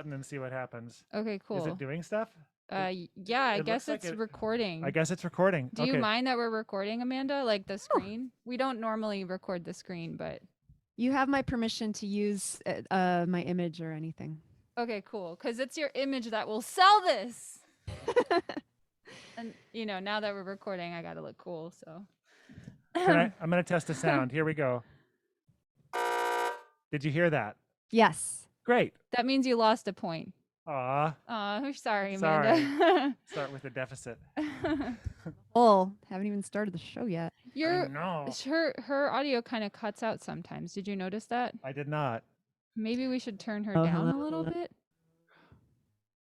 button and see what happens. Okay, cool. Is it doing stuff? Yeah, I it guess looks like it's recording. I guess it's recording. Do you mind that we're recording, Amanda? Like the screen? We don't normally record the screen, but You have my permission to use my image or anything. okay, cool. Because it's your image that will sell this. And you know, now that we're recording, I gotta look cool. So I'm gonna test the sound. Here we go. Did you hear that? Yes. Great. that means you lost a point. Aw. We're sorry, Amanda. Start with a deficit. Oh, haven't even started the show yet. Her audio kind of cuts out sometimes. Did you notice that? I did not. Maybe we should turn her down a little bit.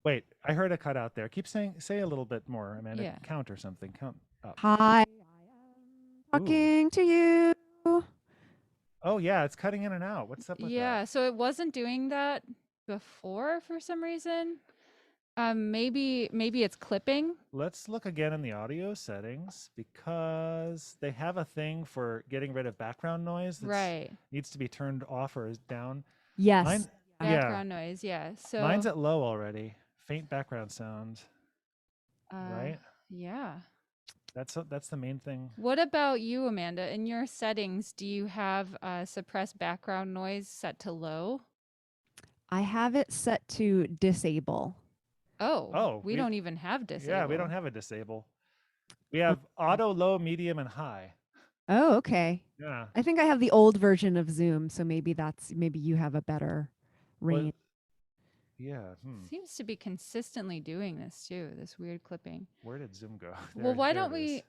Wait, I heard a cut out there. Say a little bit more, Amanda. Yeah. Count or something. Count up. Hi, I am talking to you. Oh yeah, it's cutting in and out. What's up with that? Yeah, so it wasn't doing that before for some reason. Maybe it's clipping. Let's look again in the audio settings because they have a thing for getting rid of background noise that needs to be turned off or is down. Yes. Background noise, yeah. So mine's at low already. Faint background sound. Right? Yeah. That's the main thing. What about you, Amanda? In your settings, do you have suppress background noise set to low? I have it set to disable. Oh, we don't even have disable. Yeah, we don't have a disable. We have auto, low, medium, and high. Oh, okay. Yeah. I think I have the old version of Zoom, so maybe you have a better range. Yeah. Seems to be consistently doing this too, this weird clipping. Where did Zoom go? Well, why don't we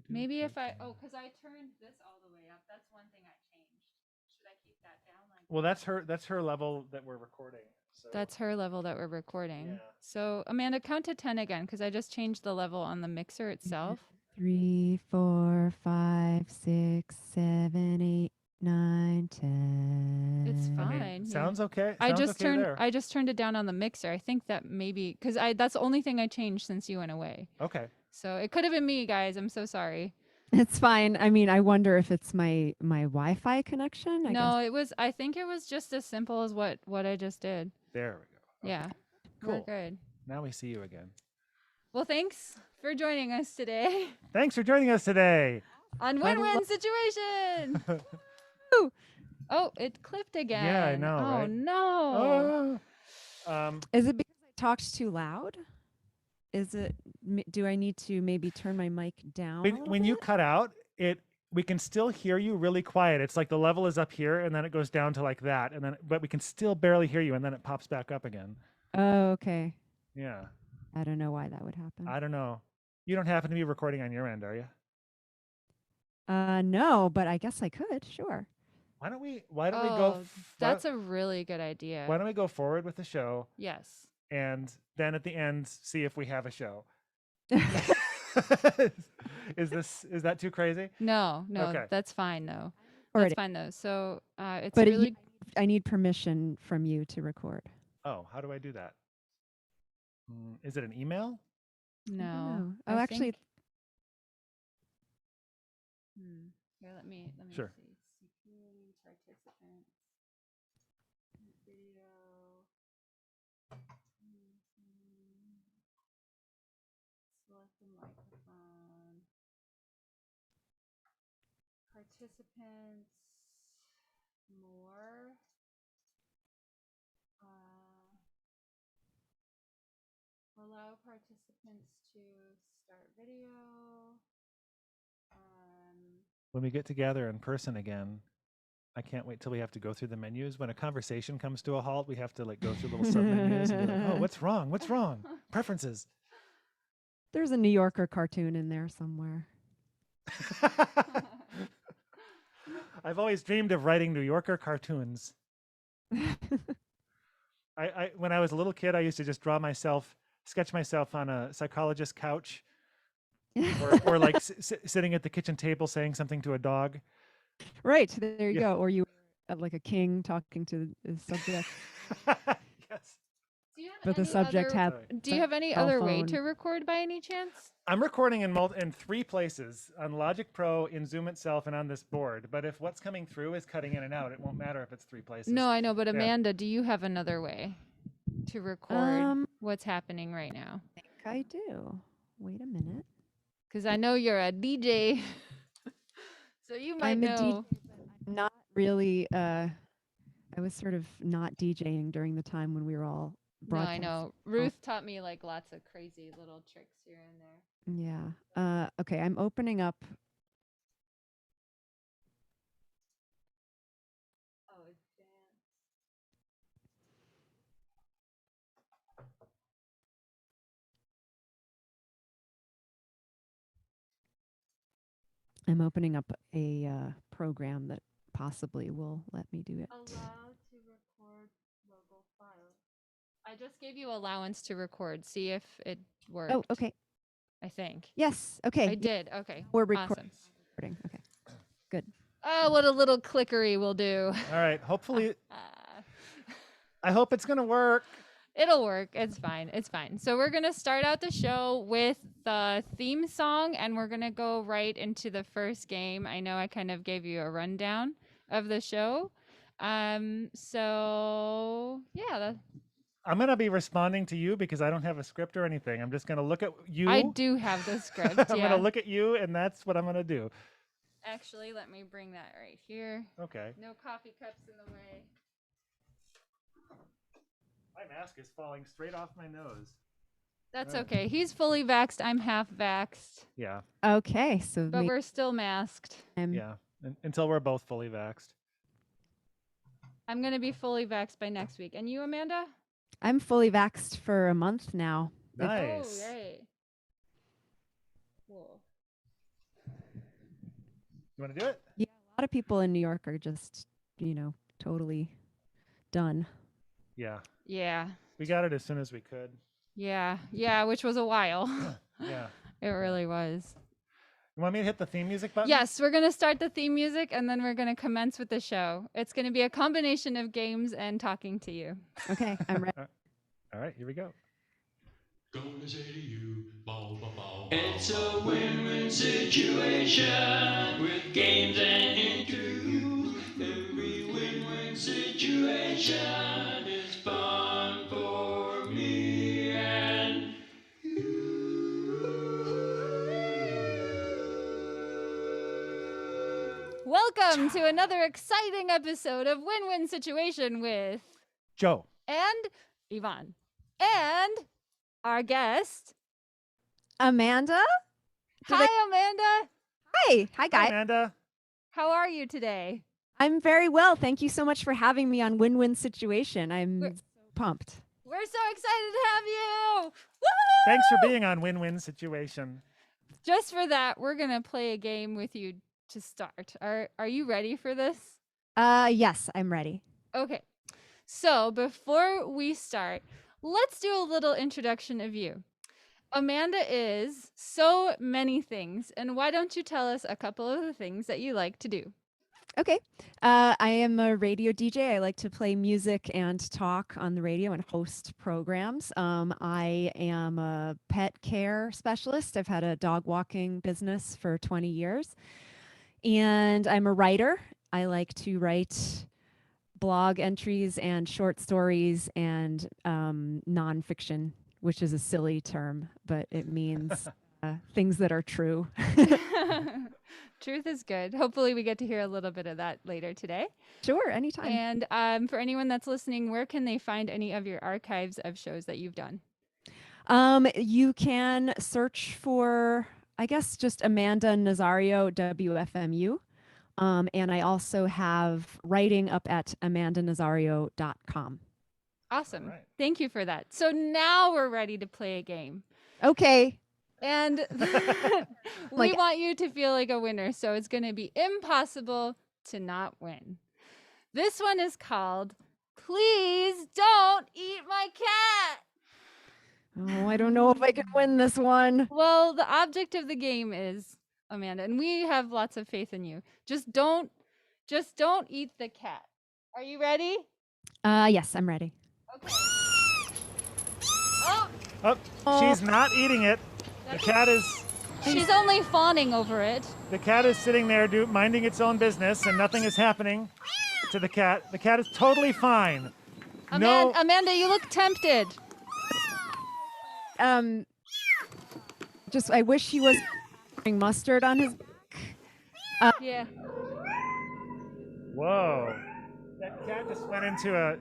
maybe if because I turned this all the way up. That's one thing I changed. Should I keep that down? Well, that's her level that we're recording. So. That's her level that we're recording. Yeah. So Amanda, count to 10 again because I just changed the level on the mixer itself. 3, 4, 5, 6, 7, 8, 9, 10. It's fine. I mean, sounds okay. I just turned it down on the mixer. I think that maybe because that's the only thing I changed since you went away. Okay. So it could have been me, guys. I'm so sorry. It's fine. I mean, I wonder if it's my Wi-Fi connection. I think it was just as simple as what I just did. There we go. Okay. Yeah. Cool. We're good. Now we see you again. Well, thanks for joining us today. Thanks for joining us today. On Win-Win Situation. Oh, it clipped again. Yeah, I know. Oh, right? no. Is it because I talked too loud? Do I need to maybe turn my mic down? When you cut out, we can still hear you really quiet. It's like the level is up here and then it goes down to like that, but we can still barely hear you and then it pops back up again. Oh, okay. Yeah. I don't know why that would happen. I don't know. You don't happen to be recording on your end, are you? No, but I guess I could. Sure. Why don't we go? That's a really good idea. Why don't we go forward with the show? Yes. And then at the end, see if we have a show. Is that too crazy? No, okay. That's fine though. Alrighty. That's fine though. So it's but really. I need permission from you to record. Oh, how do I do that? Is it an email? No. Oh, actually. Here, let me sure. see. Security participants. Video. Select the microphone. Participants. More. Allow participants to start video. When we get together in person again, I can't wait till we have to go through the menus. When a conversation comes to a halt, we have to go through little sub-menus and be like, oh, what's wrong? What's wrong? Preferences. There's a New Yorker cartoon in there somewhere. I've always dreamed of writing New Yorker cartoons. When I was a little kid, I used to just sketch myself on a psychologist's couch. or like sitting at the kitchen table saying something to a dog. Right, there you go. Or you like a king talking to his subject. Yes. See, you have but the any subject other, has do you have any cell other way phone. to record by any chance? I'm recording in 3 places, on Logic Pro, in Zoom itself, and on this board. But if what's coming through is cutting in and out, it won't matter if it's 3 places. No, I know, but Yeah. Amanda, do you have another way to record what's happening right now? I think I do. Wait a minute. Because I know you're a DJ, so you might I'm a DJ, know. but I'm not really. I was sort of not DJing during the time when we were all No, I broadcasting. know. Ruth taught me like lots of crazy little tricks here and there. Yeah. Okay, I'm opening up. Oh, advanced. I'm opening up a program that possibly will let me do it. Allow to record local file. I just gave you allowance to record. See if it worked. Oh, okay. I think. Yes. Okay. I did. Okay. We're Awesome. recording. Okay. Good. Oh, what a little clickery we'll do. All right. Hopefully, I hope it's going to work. It'll work. It's fine. It's fine. So we're going to start out the show with the theme song, and we're going to go right into the first game. I know I kind of gave you a rundown of the show. So, yeah. I'm going to be responding to you because I don't have a script or anything. I'm just going to look at you. I do have the script, I'm yeah. going to look at you, and that's what I'm going to do. Actually, let me bring that right here. Okay. No coffee cups in the way. My mask is falling straight off my nose. That's Right. okay. He's fully vaxxed. I'm half vaxxed. Yeah. Okay. So But we're still masked. Yeah. Until we're both fully vaxxed. I'm going to be fully vaxxed by next week. And you, Amanda? I'm fully vaxxed for a month now. Nice. Oh, right. Cool. You want to do it? Yeah, a lot of people in New York are just, totally done. Yeah. Yeah. We got it as soon as we could. Yeah. Yeah, which was a while. Yeah. It really was. You want me to hit the theme music button? Yes, we're going to start the theme music and then we're going to commence with the show. It's going to be a combination of games and talking to you. Okay, I'm ready. All right, here we go. Gonna say to you, bow, bow, bow, it's a win-win situation with games and interviews. Every win-win situation is fun for me and Welcome to another exciting episode of Win-Win Situation with Joe. and Yvonne. And our guest. Amanda? Hi, Amanda. Hi. Hi, Hi, guys. Amanda. How are you today? I'm very well. Thank you so much for having me on Win-Win Situation. I'm We're- so pumped. We're so excited to have you. Woo! Thanks for being on Win-Win Situation. Just for that, we're going to play a game with you to start. Are you ready for this? Yes, I'm ready. Okay. So, before we start, let's do a little introduction of you. Amanda is so many things, and why don't you tell us a couple of the things that you like to do? Okay. I am a radio DJ. I like to play music and talk on the radio and host programs. I am a pet care specialist. I've had a dog walking business for 20 years. And I'm a writer. I like to write blog entries and short stories and nonfiction, which is a silly term, but it means things that are true. Truth is good. Hopefully, we get to hear a little bit of that later today. Sure, anytime. And for anyone that's listening, where can they find any of your archives of shows that you've done? You can search for, I guess, just Amanda Nazaro, WFMU. And I also have writing up at amandanazario.com. Awesome. All right. Thank you for that. So now we're ready to play a game. Okay. And we want you to feel like a winner. So it's going to be impossible to not win. This one is called Please Don't Eat My Cat. Oh, I don't know if I can win this one. Well, the object of the game is, Amanda, and we have lots of faith in you. Just don't eat the cat. Are you ready? Yes, I'm ready. Okay. Oh, she's not eating it. The cat is She's only fawning over it. sitting there minding its own business, and nothing is happening to the cat. The cat is totally fine. No, Amanda, you look tempted. Just I wish he was putting mustard on his. Yeah. whoa. That cat just went into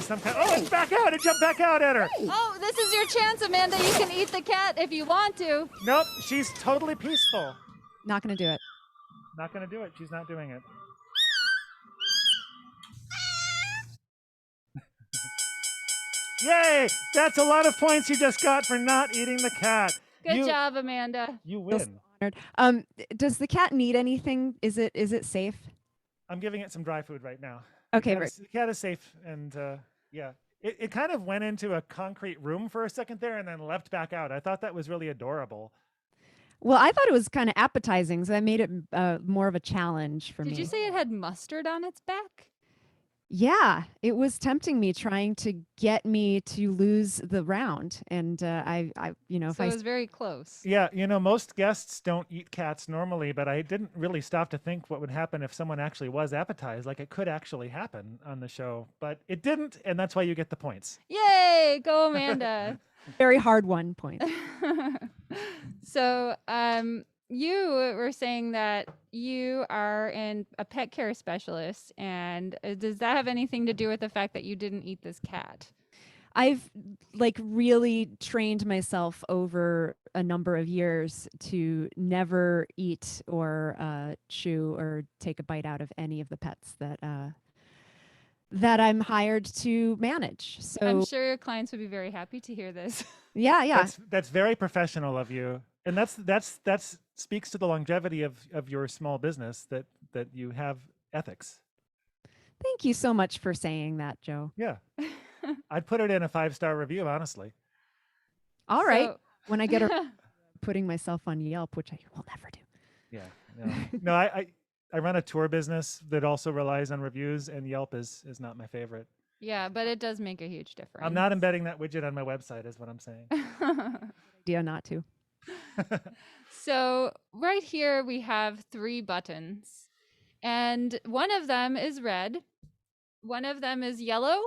some kind. Oh, it's back out! It jumped back out at her. Oh, this is your chance, Amanda. You can eat the cat if you want to. Nope, she's totally peaceful. Not gonna do it. Not gonna do it. She's not doing it. Yay! That's a lot of points you just got for not eating the cat. Good job, Amanda. You win. Does the cat need anything? Is it safe? I'm giving it some dry food right now. Okay, The cat is safe, and yeah. It kind of went into a concrete room for a second there and then left back out. I thought that was really adorable. Well, I thought it was kind of appetizing, so I made it more of a challenge for me. Did you say it had mustard on its back? Yeah, it was tempting me, trying to get me to lose the round, and I if So I it was very close. Yeah, most guests don't eat cats normally, but I didn't really stop to think what would happen if someone actually was appetized. Like, it could actually happen on the show, but it didn't, and that's why you get the points. Yay! Go, Amanda. very hard 1 point. So, you were saying that you are a pet care specialist, and does that have anything to do with the fact that you didn't eat this cat? I've really trained myself over a number of years to never eat or chew or take a bite out of any of the pets that I'm hired to manage. So I'm sure your clients would be very happy to hear this. yeah. That's very professional of you, and that's speaks to the longevity of your small business, that you have ethics. Thank you so much for saying that, Joe. Yeah. I'd put it in a 5-star review, honestly. All right. So- When I get putting myself on Yelp, which I will never do. Yeah. No, I run a tour business that also relies on reviews, and Yelp is not my favorite. Yeah, but it does make a huge difference. I'm not embedding that widget on my website, is what I'm saying. Idea not to. So right here we have 3 buttons, and one of them is red, one of them is yellow,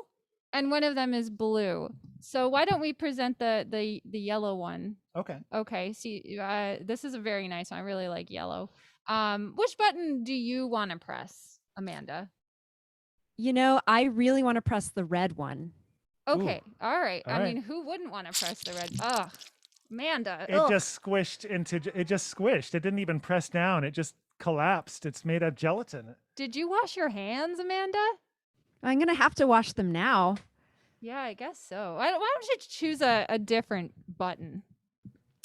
and one of them is blue. So why don't we present the yellow one? Okay. Okay, see, this is a very nice one. I really like yellow. Which button do you want to press, Amanda? I really want to press the red one. Okay, all right. All I right. mean, who wouldn't want to press the red? Ugh, Amanda. It ugh. just squished. It didn't even press down. It just collapsed. It's made of gelatin. Did you wash your hands, Amanda? I'm going to have to wash them now. Yeah, I guess so. Why don't you choose a different button?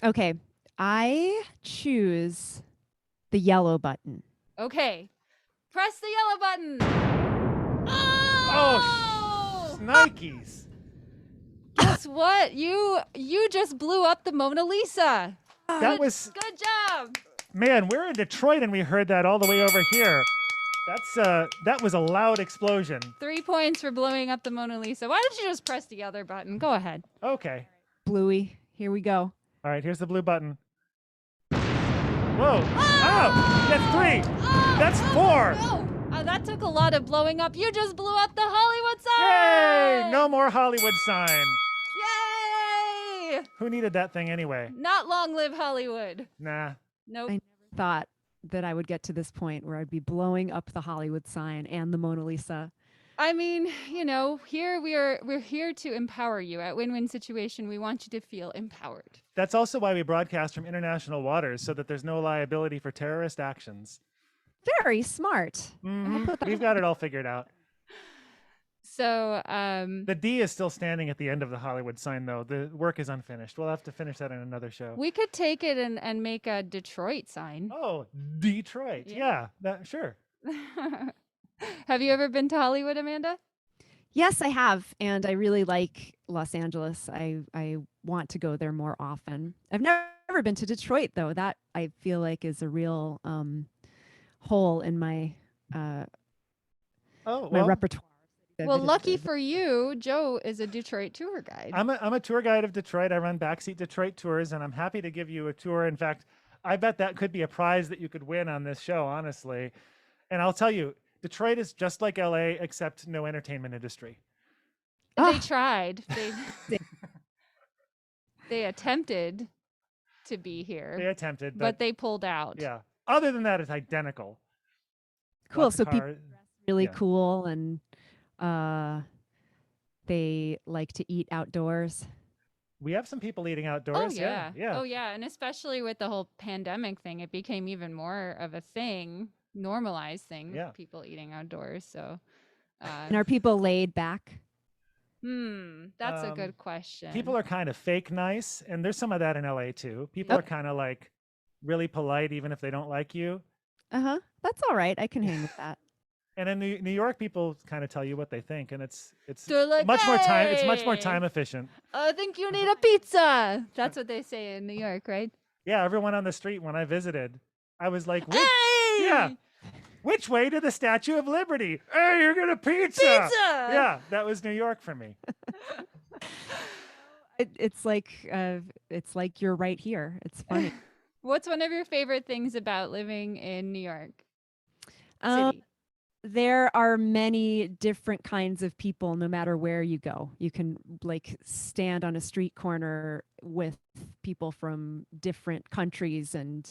Okay. I choose the yellow button. Okay, press the yellow button. Oh! Nikes. Guess what? You just blew up the Mona Lisa. That was, Good job. man, we're in Detroit and we heard that all the way over here. That was a loud explosion. 3 points for blowing up the Mona Lisa. Why don't you just press the other button? Go ahead. Okay. Bluey, here we go. All right, here's the blue button. Whoa. Oh, that's 3. That's 4. No. That took a lot of blowing up. You just blew up the Hollywood sign. Yay! No more Hollywood sign. Yay! Who needed that thing anyway? Not long live Hollywood. Nah. Nope. I thought that I would get to this point where I'd be blowing up the Hollywood sign and the Mona Lisa. I mean, here we're here to empower you. At Win-Win Situation, we want you to feel empowered. That's also why we broadcast from international waters, so that there's no liability for terrorist actions. Very smart. We've got it all figured out. So, The D is still standing at the end of the Hollywood sign, though. The work is unfinished. We'll have to finish that in another show. we could take it and make a Detroit sign. Oh, Detroit. Yeah, sure. Have you ever been to Hollywood, Amanda? Yes, I have. And I really like Los Angeles. I want to go there more often. I've never been to Detroit, though. That I feel like is a real hole in my Oh, my well, repertoire. Well, lucky for you, Joe is a Detroit tour guide. I'm a tour guide of Detroit. I run Backseat Detroit tours, and I'm happy to give you a tour. In fact, I bet that could be a prize that you could win on this show, honestly. And I'll tell you, Detroit is just like LA, except no entertainment industry. They tried. They attempted to be here. They attempted, but they pulled out. Yeah. Other than that, it's identical. Cool. Lots So of people cars. really Yeah. cool, and they like to eat outdoors. We have some people eating Oh outdoors. yeah. Yeah. Oh yeah, and especially with the whole pandemic thing, it became even more of a thing, normalized thing. Yeah. People eating outdoors. So, And are people laid back? that's a good question. People are kind of fake nice, and there's some of that in LA too. People are kind of like really polite, even if they don't like you. That's all right. I can hang with that. And in New York, people kind of tell you what they think, and it's They're like, much more time. It's much more "Hey, time efficient. I think you need a pizza. That's what they say in New York, right? Yeah, everyone on the street when I visited, I was like, Hey! yeah, which way to the Statue of Liberty? Hey, you're gonna pizza. Pizza! Yeah, that was New York for me. It's like you're right here. It's funny. What's one of your favorite things about living in New York Um, City? There are many different kinds of people no matter where you go. You can like stand on a street corner with people from different countries and,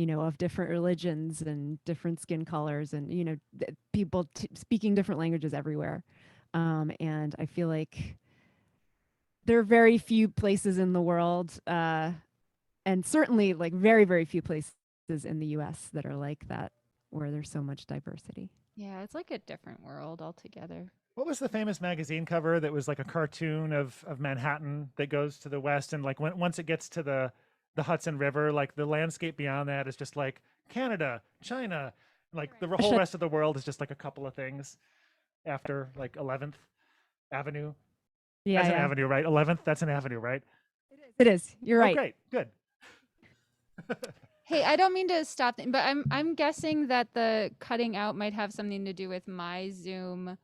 of different religions and different skin colors and, people speaking different languages everywhere. And I feel like there are very few places in the world, and certainly like very, very few places in the US that are like that, where there's so much diversity. Yeah, it's like a different world altogether. What was the famous magazine cover that was like a cartoon of Manhattan that goes to the west, and like once it gets to the Hudson River, like the landscape beyond that is just like Canada, China, like the whole rest of the world is just like a couple of things after like 11th Avenue. Yeah, That's an avenue, right? 11th, that's an avenue, right? It is. You're right. Oh, great, good. Hey, I don't mean to stop, but I'm guessing that the cutting out might have something to do with my Zoom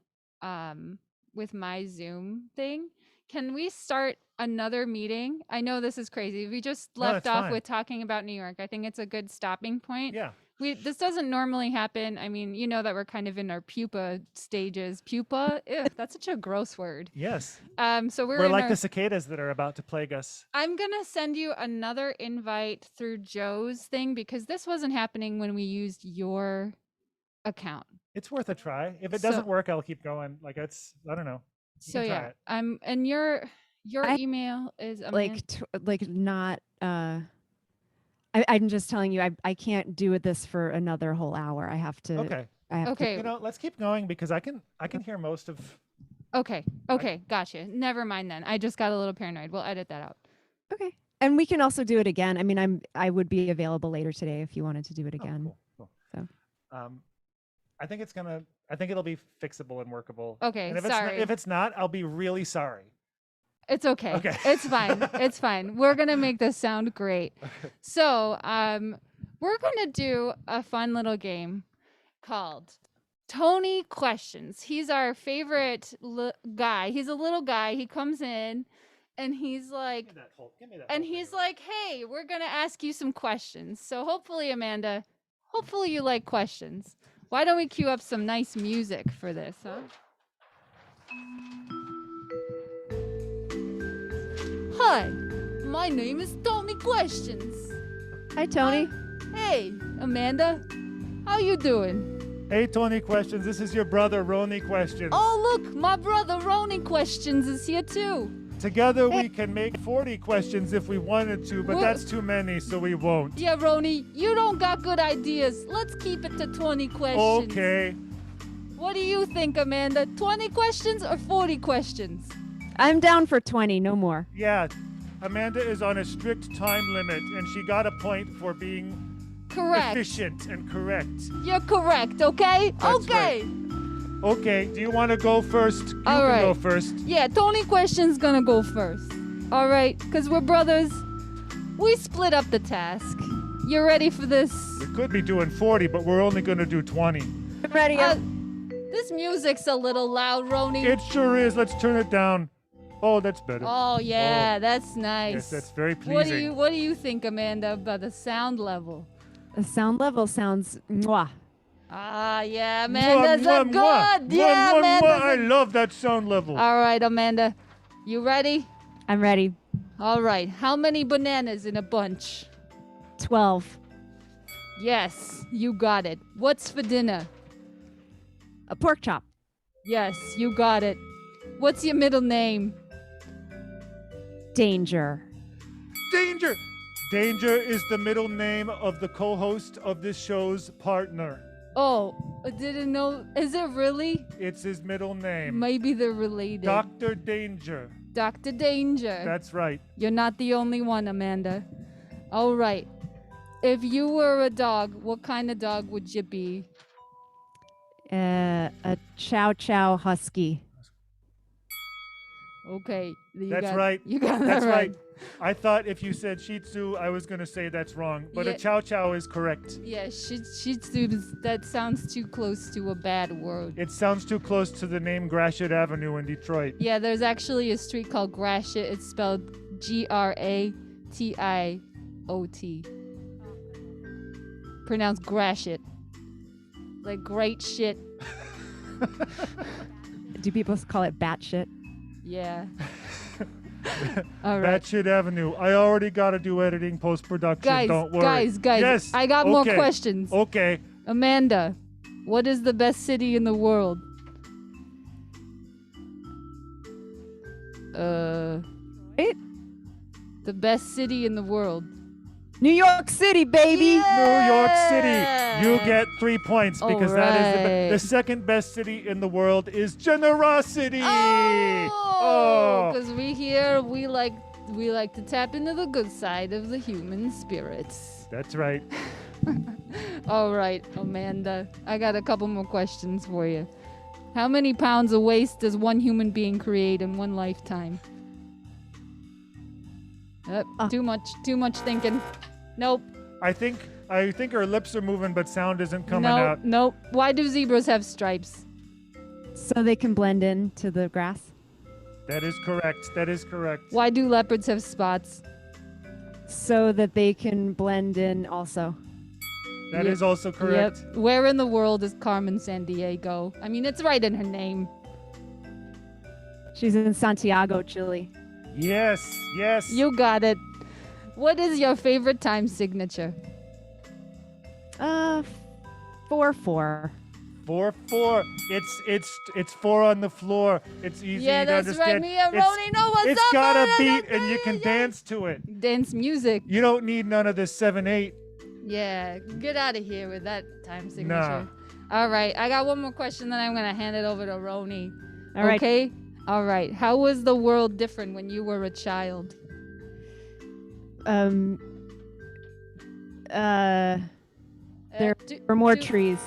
thing. Can we start another meeting? I know this is crazy. We just No, left it's off fine. with talking about New York. I think it's a good stopping point. Yeah. This doesn't normally happen. I mean, you know that we're kind of in our pupa stages. Pupa? Ew, that's such a gross word. Yes. So we're We're in like our, the cicadas that are about to plague us. I'm gonna send you another invite through Joe's thing because this wasn't happening when we used your account. It's worth a try. If it So- doesn't work, I'll keep going. Like I don't know. You So can try yeah, it. and your I- email is Not. I'm just telling you, I can't do this for another whole hour. I have to. Okay. I have okay. You know, let's keep going because I can hear most of. Okay, gotcha. Never mind then. I just got a little paranoid. We'll edit that out. to. Okay. And we can also do it again. I mean, I would be available later today if you wanted to do it Oh, again. cool. So. I think it'll be fixable and workable. Okay, And sorry. if it's not, I'll be really sorry. It's okay. Okay. It's fine. It's fine. We're gonna make this sound great. So, we're gonna do a fun little game called Tony Questions. He's our favorite guy. He's a little guy. He comes in, and he's like, Give me that. and whole he's thing. like, "Hey, we're gonna ask you some questions." So hopefully, Amanda, hopefully you like questions. Why don't we cue up some nice music for this, huh? Hi, my name is Tony Questions. Hi, Tony. Hey, Amanda, how you doing? Hey, Tony Questions. This is your brother, Roni Questions. Oh, look, my brother Roni Questions is here too. Together we can make 40 questions if we wanted to, but What? that's too many, so we won't. Yeah, Roni, you don't got good ideas. Let's keep it to 20 questions. Okay. What do you think, Amanda? 20 questions or 40 questions? I'm down for 20, no more. Yeah. Amanda is on a strict time limit, and she got a point for being Correct. efficient and correct. You're correct, okay? That's okay. Okay, do you want to go first? You All can right. go first. Yeah, Tony Question's gonna go first. All right, because we're brothers. We split up the task. You ready for this? We could be doing 40, but we're only going to do 20. I'm ready. Uh, This music's a little loud, Roni. It sure is. Let's turn it down. Oh, that's better. Oh yeah, that's nice. Yes, that's very pleasing. What do you think, Amanda, about the sound level? The sound level sounds mwah. Ah, yeah, Amanda's Mwah, a mwah, good. mwah. Yeah, Mwah, mwah, Amanda's mwah. I love that sound level. All right, Amanda, you ready? I'm ready. All right. How many bananas in a bunch? 12. Yes, you got it. What's for dinner? A pork chop. Yes, you got it. What's your middle name? Danger. Danger. Danger is the middle name of the co-host of this show's partner. Oh, I didn't know. Is it really? It's his middle name. Maybe they're related. Dr. Danger. Dr. Danger. That's right. You're not the only one, Amanda. All right. If you were a dog, what kind of dog would you be? A chow chow husky. Okay. That's right. You got That's that right. I thought if you said Shih Tzu, I was going to say that's wrong. But Yeah. a Chow Chow is correct. Yeah, Shih Tzu, that sounds too close to a bad word. It sounds too close to the name Gratiot Avenue in Detroit. Yeah, there's actually a street called Gratiot. It's spelled Gratiot. Pronounced Gratiot. Like great shit. Do people call it batshit? Yeah. All right. Batshit Avenue. I already got to do editing post-production. Guys, Don't worry. guys. Yes. I got more Okay. questions. Okay. Amanda, what is the best city in the world? It? The best city in the world. New York City, baby. New York City. You get 3 points because that is Alright. the second best city in the world is Generosity. Oh, because we like to tap into the good side of the human spirits. That's right. All right, Amanda, I got a couple more questions for you. How many pounds of waste does one human being create in one lifetime? Too much thinking. Nope. I think her lips are moving, but sound isn't coming out. Nope. Why do zebras have stripes? So they can blend in to the grass. That is correct. That is correct. Why do leopards have spots? So that they can blend in also. That Yep. is also correct. Yep. Where in the world is Carmen Sandiego? I mean, it's right in her name. She's in Santiago, Chile. Yes. Yes. You got it. What is your favorite time signature? 4-4. 4-4. It's 4 on the floor. It's easy Yeah, to that's understand. right. Me and It's- Roni know what's It's up. got a Roni. beat and you can dance to it. Dance music. You don't need none of this 7/8. Yeah, get out of here with that time signature. All right, I got one more question, then I'm gonna hand it over to Roni. All right. Okay. All right. How was the world different when you were a child? There were more trees.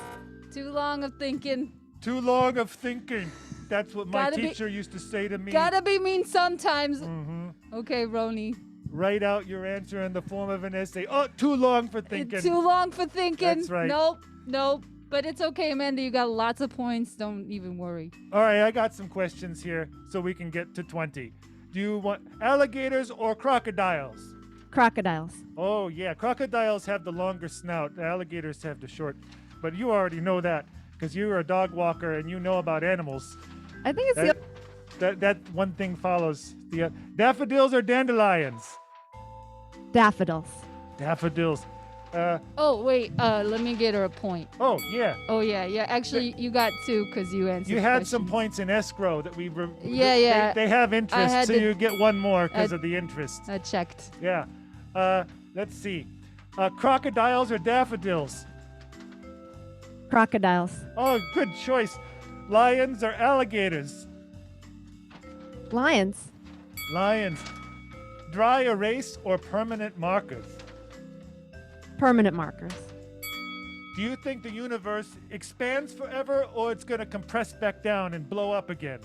Too long of thinking. Too long of thinking. That's what my Gotta be- teacher used to say to me. Gotta be mean sometimes. Mhm. Okay, Roni. Write out your answer in the form of an essay. Oh, too long for thinking. Too long for thinking. That's right. Nope. But it's okay, Amanda. You got lots of points. Don't even worry. All right, I got some questions here so we can get to 20. Do you want alligators or crocodiles? Crocodiles. Oh, yeah. Crocodiles have the longer snout. The alligators have the short. But you already know that because you're a dog walker and you know about animals. I think it's That one thing follows. The daffodils or dandelions? daffodils. Daffodils. Oh, wait. Let me get her a point. Oh, yeah. Oh, yeah. Actually, you got two because you answered You had some questions. points in escrow that we Yeah. They have interest, had so to- you get one more because I- of the interest. I checked. Yeah. Let's see. Crocodiles or daffodils? Crocodiles. Oh, good choice. Lions or alligators? Lions. Lions. Dry erase or permanent markers? Permanent markers. Do you think the universe expands forever or it's going to compress back down and blow up again?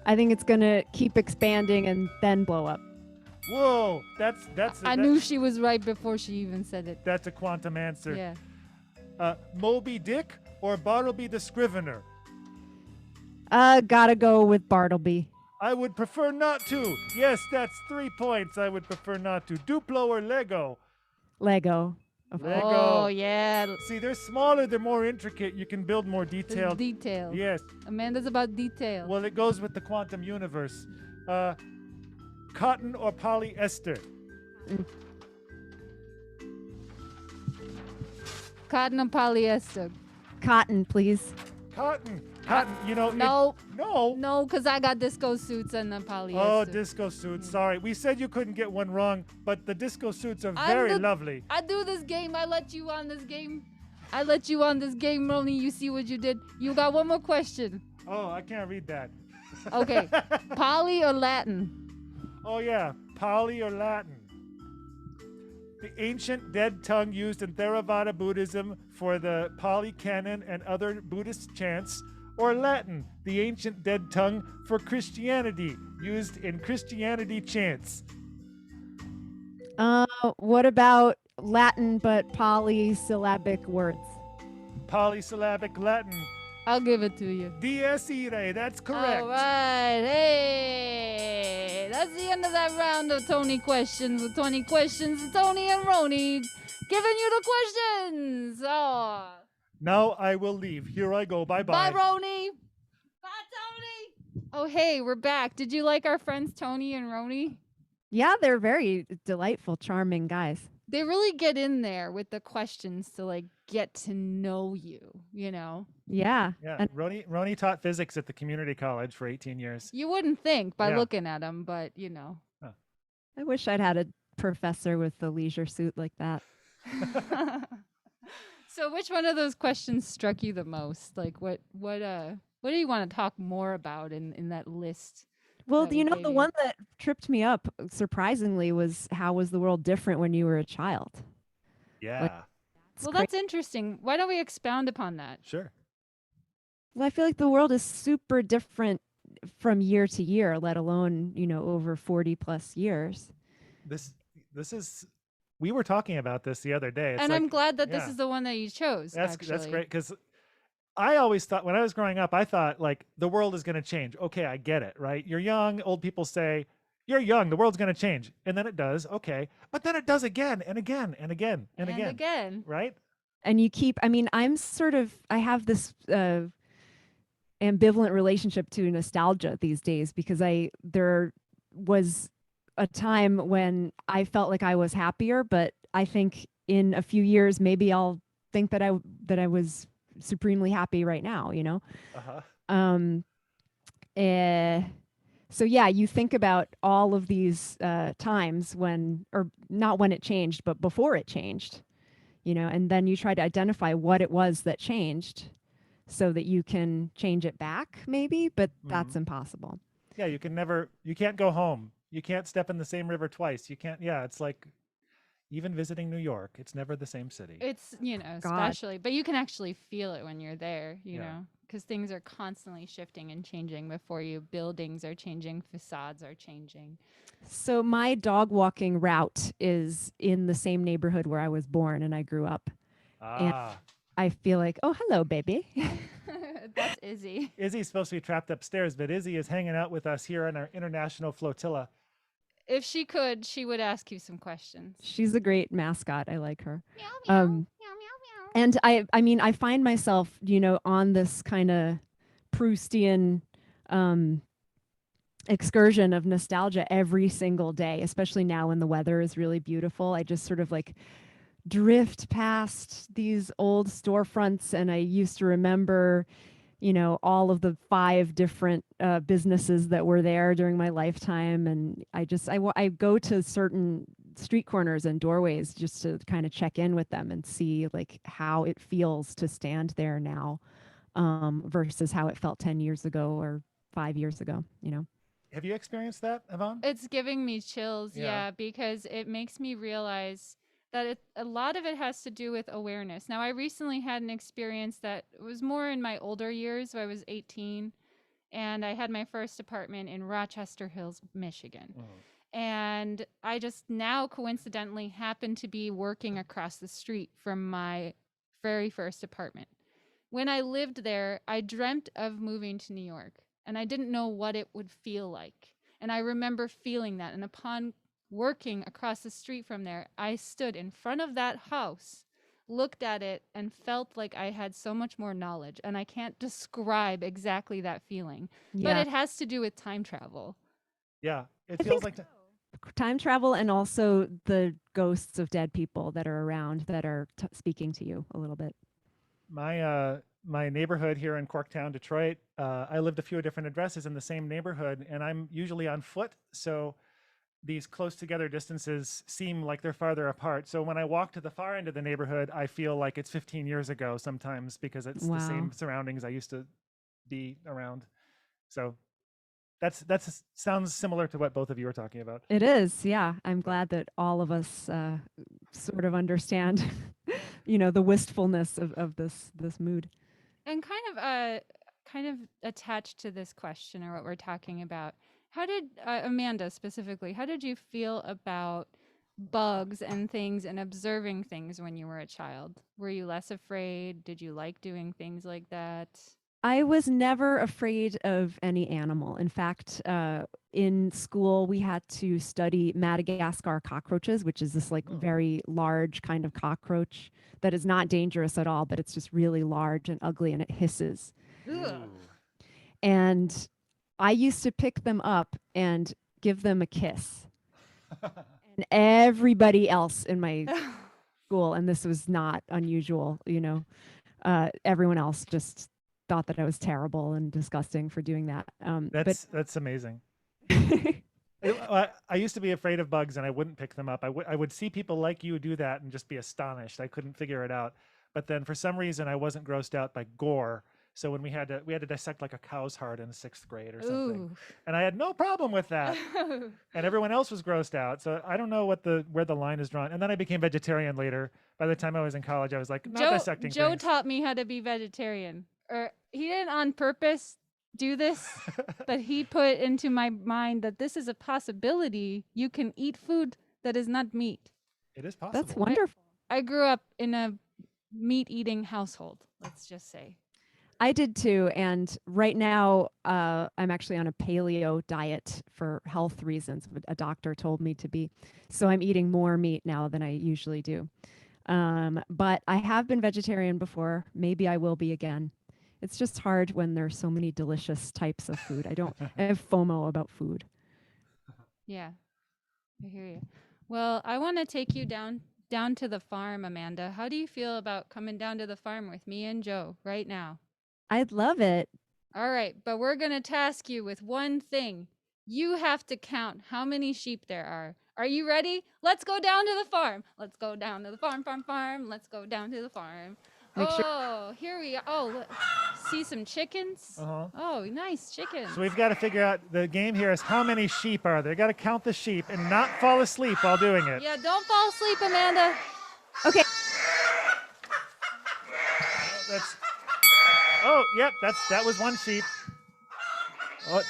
I think it's gonna keep expanding and then blow up. Whoa, I knew she was right before she even said it. that's a quantum answer. Yeah. Moby Dick or Bartleby the Scrivener? Gotta go with Bartleby. I would prefer not to. Yes, that's 3 points. I would prefer not to. Duplo or Lego? Lego. Lego. Oh, yeah. See, they're smaller, they're more intricate. You can build more It's detailed. detail. Yes. Amanda's about detail. Well, it goes with the quantum universe. Cotton or polyester? Cotton and polyester. Cotton, please. Cotton. Cotton. You know. No. No. No, because I got disco suits and the polyester. Oh, disco suits. Sorry. We said you couldn't get one wrong, but the disco suits are I'm very the- lovely. I do this game. I let you on this game. I let you on this game, Ronnie. You see what you did. You got one more question. Oh, I can't read that. Okay. Poly or Latin? Oh, yeah. Pali or Latin? The ancient dead tongue used in Theravada Buddhism for the Pali canon and other Buddhist chants, or Latin, the ancient dead tongue for Christianity, used in Christianity chants. What about Latin but polysyllabic words? Polysyllabic Latin. I'll give it to you. Dies irae, that's correct. All right. Hey, that's the end of that round of Tony questions with 20 questions. Tony and Roni giving you the questions. Oh. Now I will leave. Here I go. Bye-bye. Bye, Roni. Bye, Tony. Oh, hey, we're back. Did you like our friends Tony and Roni? Yeah, they're very delightful, charming guys. They really get in there with the questions to like get to know you, you know? Yeah. Yeah, And Roni taught physics at the community college for 18 years. You wouldn't think by Yeah. looking at them, but you know. I wish I'd had a professor with a leisure suit like that. So which one of those questions struck you the most? Like what do you want to talk more about in that list? Well, that you we know, gave the you? one that tripped me up surprisingly was how was the world different when you were a child? Yeah, It's Well, cra- that's interesting. Why don't we expound upon that? sure. Well, I feel like the world is super different from year to year, let alone, over 40 plus years. This is. We were talking about this the other day. It's And like, I'm glad that this yeah. is the one that you chose. That's actually. great because I always thought when I was growing up, I thought like the world is going to change. Okay, I get it, right? You're young. Old people say you're young. The world's going to change, and then it does. Okay, but then it does again and again and again and again, right? And I have this ambivalent relationship to nostalgia these days because there was a time when I felt like I was happier, but I think in a few years maybe I'll think that I was supremely happy right now, So yeah, you think about all of these times when, or not when it changed, but before it changed, and then you try to identify what it was that changed so that you can change it back maybe, but that's impossible. Yeah, you can't go home. You can't step in the same river twice. You can't. Yeah, it's like even visiting New York, it's never the same city. It's, especially, but you can actually feel it when you're there, you Yeah. know, because things are constantly shifting and changing before you. Buildings are changing, facades are changing. So my dog walking route is in the same neighborhood where I was born and I grew up. Ah, I feel like, oh, hello, baby. That's Izzy. Izzy's supposed to be trapped upstairs, but Izzy is hanging out with us here on our international flotilla. If she could, she would ask you some questions. She's a great mascot. I like her. Meow, meow, Um, meow, meow, meow. And I find myself, on this kind of Proustian excursion of nostalgia every single day, especially now when the weather is really beautiful. I just sort of like drift past these old storefronts, and I used to remember, all of the 5 different businesses that were there during my lifetime. And I go to certain street corners and doorways just to kind of check in with them and see like how it feels to stand there now versus how it felt 10 years ago or 5 years ago, Have you experienced that, Yvonne? It's giving me chills, Yeah. yeah, because it makes me realize that a lot of it has to do with awareness. Now, I recently had an experience that was more in my older years. So I was 18, and I had my first apartment in Rochester Hills, Michigan. And I just now coincidentally happened to be working across the street from my very first apartment. when I lived there, I dreamt of moving to New York, and I didn't know what it would feel like. And I remember feeling that. And upon working across the street from there, I stood in front of that house, looked at it, and felt like I had so much more knowledge. And I can't describe exactly that feeling, but Yeah. it has to do with time travel. Yeah, it I feels think like time travel and also the ghosts of dead people that are around that are speaking to you a little bit. my neighborhood here in Corktown, Detroit. I lived a few different addresses in the same neighborhood, and I'm usually on foot, so these close together distances seem like they're farther apart. So when I walk to the far end of the neighborhood, I feel like it's 15 years ago sometimes because it's the Wow. same surroundings I used to be around. So that's sounds similar to what both of you were talking about. It is, yeah. I'm glad that all of us sort of understand, the wistfulness of this mood. And kind of attached to this question or what we're talking about, how did Amanda specifically, how did you feel about bugs and things and observing things when you were a child? Were you less afraid? Did you like doing things like that? I was never afraid of any animal. In fact, in school, we had to study Madagascar cockroaches, which is this like Oh. very large kind of cockroach that is not dangerous at all, but it's just really large and ugly and it hisses. Ugh. And I used to pick them up and give them a kiss. And everybody else in my school, and this was not unusual, everyone else just thought that I was terrible and disgusting for doing that. That's amazing. I used to be afraid of bugs and I wouldn't pick them up. I would see people like you do that and just be astonished. I couldn't figure it out. But then for some reason I wasn't grossed out by gore. So when we had to dissect like a cow's heart in the 6th grade or something. Ooh. And I had no problem with that. And everyone else was grossed out. So I don't know where the line is drawn. And then I became vegetarian later. By the time I was in college, I was like, not dissecting Joe things. taught me how to be vegetarian. Or he didn't on purpose do this, but he put into my mind that this is a possibility. You can eat food that is not meat. It is possible. That's wonderful. I grew up in a meat eating household, let's just say. I did too. And right now, I'm actually on a paleo diet for health reasons. A doctor told me to be. So I'm eating more meat now than I usually do. But I have been vegetarian before. Maybe I will be again. It's just hard when there's so many delicious types of food. I have FOMO about food. Yeah, I hear you. Well, I want to take you down to the farm, Amanda. How do you feel about coming down to the farm with me and Joe right now? I'd love it. All right, but we're going to task you with one thing. You have to count how many sheep there are. Are you ready? Let's go down to the farm. Let's go down to the farm. Let's go down to the farm. Make sure- Oh, here we are. Oh, look. See some chickens? Uh-huh. Oh, nice chickens. So we've got to figure out, the game here is how many sheep are there. Got to count the sheep and not fall asleep while doing it. Yeah, don't fall asleep, Amanda. Okay. That's. Oh, yep, that was one sheep. Oh,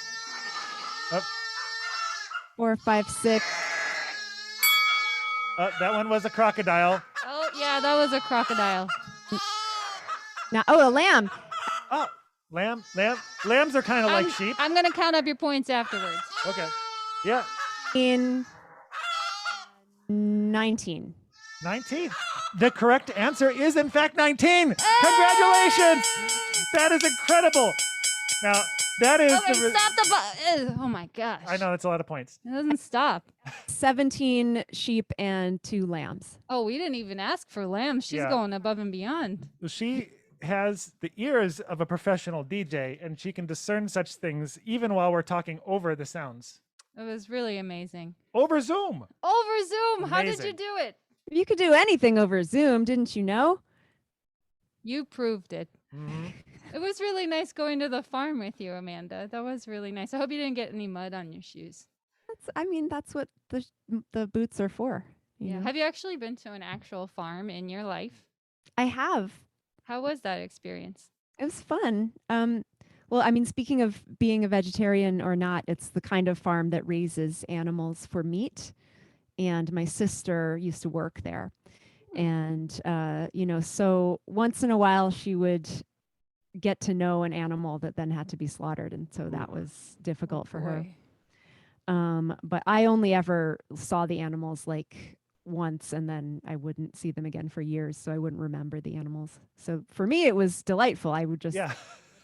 4, 5, 6. that one was a crocodile. Oh, yeah, that was a crocodile. Now, a lamb. Oh, lamb. Lambs are kind of like sheep. I'm going to count up your points afterwards. Okay. Yeah. In 19. 19. The correct answer is, in fact, 19. Congratulations. That is incredible. Now, that is Okay, stop the oh my gosh. I know, that's a lot of points. It doesn't stop. 17 sheep and 2 lambs. Oh, we didn't even ask for lambs. She's Yeah. going above and beyond. She has the ears of a professional DJ, and she can discern such things even while we're talking over the sounds. It was really amazing. Over Zoom. Over Zoom. How did you Amazing. do it? You could do anything over Zoom, didn't you know? You proved it. Mm-hmm. It was really nice going to the farm with you, Amanda. That was really nice. I hope you didn't get any mud on your shoes. That's what the boots are for. You know? Have you actually been to an actual farm in your life? I have. How was that experience? It was fun. Well, I mean, speaking of being a vegetarian or not, it's the kind of farm that raises animals for meat. And my sister used to work there. And, so once in a while she would get to know an animal that then had to be slaughtered, and so that was difficult for her. Boy. But I only ever saw the animals like once, and then I wouldn't see them again for years, so I wouldn't remember the animals. So for me, it was delightful. I would just Yeah.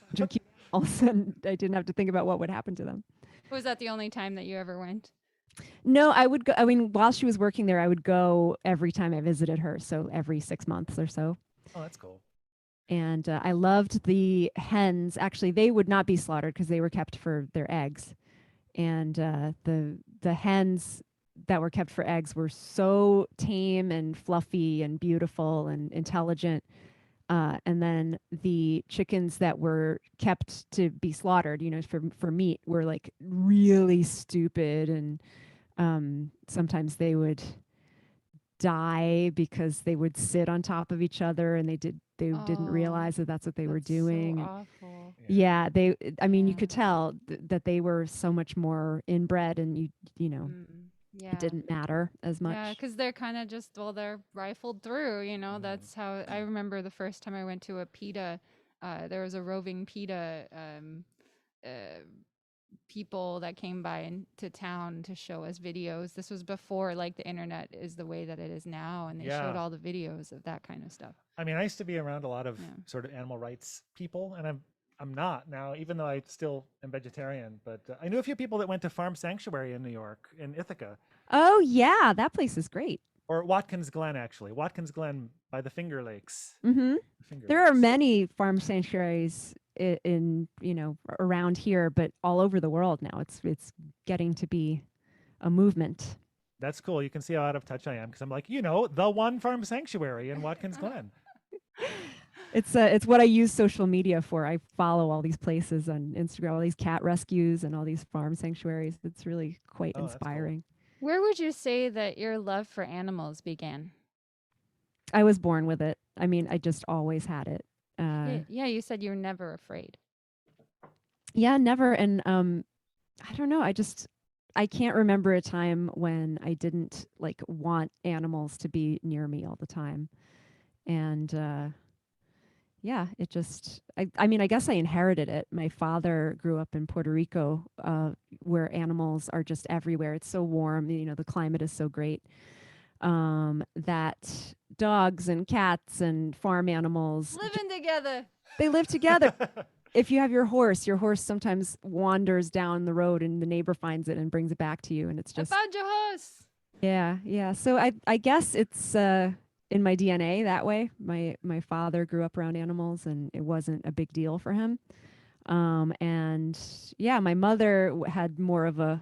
bunch of cute animals, and I didn't have to think about what would happen to them. Was that the only time that you ever went? No, I would go. I mean, while she was working there, I would go every time I visited her, so every 6 months or so. Oh, that's cool. And I loved the hens. Actually, they would not be slaughtered because they were kept for their eggs. And the hens that were kept for eggs were so tame and fluffy and beautiful and intelligent. And then the chickens that were kept to be slaughtered, for meat, were like really stupid, and sometimes they would die because they would sit on top of each other, and they didn't Oh, realize that that's what they were that's doing. So And awful. yeah, I mean, you Yeah. could tell that they were so much more inbred, and Mm, it yeah. didn't matter as much. Yeah, because they're kind of just, well, they're rifled through, Mhm. That's how I remember the first time I went to a PETA. There was a roving PETA uh, people that came by to town to show us videos. This was before like the internet is the way that it is now, and they showed Yeah. all the videos of that kind of stuff. I mean, I used to be around a lot of Yeah. sort of animal rights people, and I'm not now, even though I still am vegetarian. But I knew a few people that went to Farm Sanctuary in New York, in Ithaca, Oh yeah, that place is great. or Watkins Glen, actually. Watkins Glen by the Finger Lakes. Hmm. The Finger There are Lakes. many farm sanctuaries in around here, but all over the world now. It's getting to be a movement. That's cool. You can see how out of touch I am because I'm like, the one farm sanctuary in Watkins Glen. It's what I use social media for. I follow all these places on Instagram, all these cat rescues and all these farm sanctuaries. It's really quite Oh, that's cool. inspiring. Where would you say that your love for animals began? I was born with it. I mean, I just always had it. Yeah, you said you were never afraid. Yeah, never. And I don't know. I can't remember a time when I didn't like want animals to be near me all the time. And yeah, it just I mean, I guess I inherited it. My father grew up in Puerto Rico, where animals are just everywhere. It's so warm, the climate is so great. That dogs and cats and farm animals, Living together. they live together. If you have your horse sometimes wanders down the road, and the neighbor finds it and brings it back to you, and it's I just found your horse. yeah. So I guess it's in my DNA that way. My father grew up around animals, and it wasn't a big deal for him. And yeah, my mother had more of a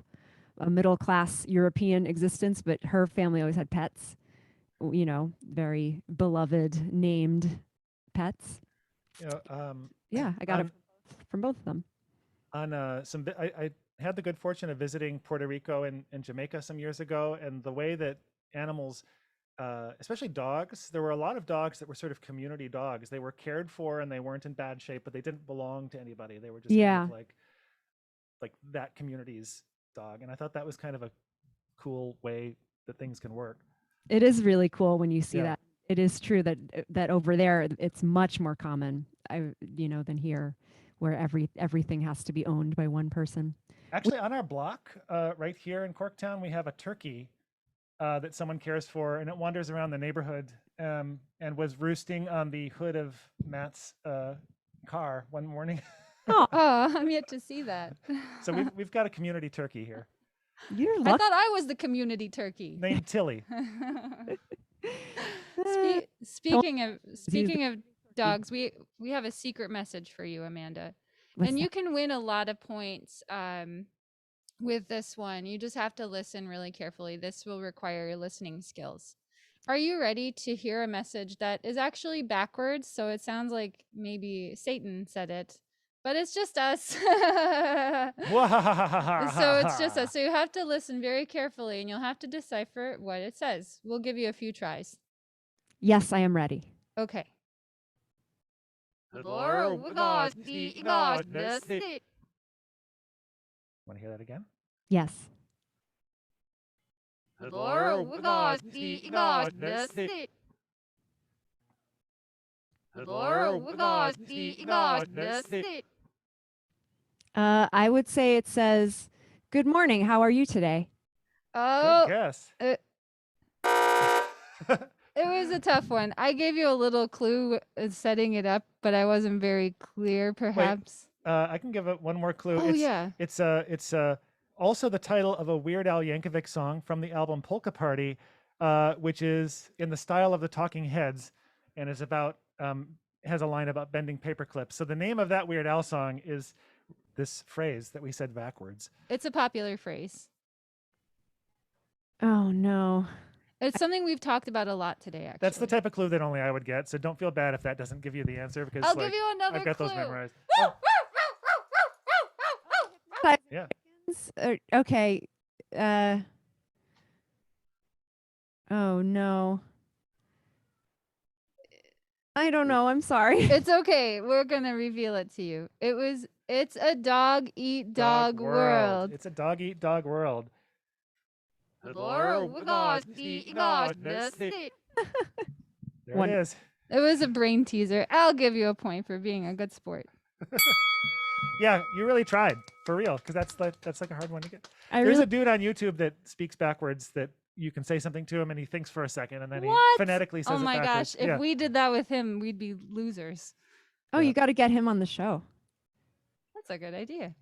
middle class European existence, but her family always had pets. Very beloved named pets. Yeah, I got it on from both of them. I had the good fortune of visiting Puerto Rico and Jamaica some years ago, and the way that animals, especially dogs, there were a lot of dogs that were sort of community dogs. They were cared for and they weren't in bad shape, but they didn't belong to anybody. They were just kind Yeah. of like that community's dog, and I thought that was kind of a cool way that things can work. It is really cool when you see Yeah. that. It is true that over there it's much more common, than here, where everything has to be owned by one person. Actually, on our block, right here in Corktown, we have a turkey that someone cares for, and it wanders around the neighborhood and was roosting on the hood of Matt's car one morning. Oh, Oh, I'm yet to see that. So we've got a community turkey here you're I lucky. thought I was the community turkey. named Tilly. Speaking of dogs, we have a secret message for you, Amanda. What's And you that? can win a lot of points with this one. You just have to listen really carefully. This will require your listening skills. Are you ready to hear a message that is actually backwards? So it sounds like maybe Satan said it, but it's just us. So it's just us. So you have to listen very carefully, and you'll have to decipher what it says. We'll give you a few tries. Yes, I am ready. Okay. Want to hear that again? Yes. I would say it says, "Good morning. How are you today?" Good Oh, guess. it was a tough one. I gave you a little clue setting it up, but I wasn't very clear, perhaps. I can give it one more clue. Oh, yeah. It's also the title of a Weird Al Yankovic song from the album Polka Party, which is in the style of the Talking Heads, and is about has a line about bending paper clips. So the name of that Weird Al song is this phrase that we said backwards. It's a popular phrase. Oh no. It's something we've talked about a lot today, actually. That's the type of clue that only I would get. So don't feel bad if that doesn't give you the answer because I'll give you another I've got clue. those memorized. Woo! Oh, yeah. Okay. Oh no. I don't know. I'm sorry. It's okay. We're gonna reveal it to you. It's a dog eat dog world. It's a dog eat dog world. There One- it is. It was a brain teaser. I'll give you a point for being a good sport. Yeah, you really tried for real because that's like a hard one to get. I There's really, a dude on YouTube that speaks backwards that you can say something to him and he thinks for a second and then What? he phonetically says Oh it my backwards. gosh! If we did that with him, we'd be losers. oh, you got to get him on the show. That's a good idea.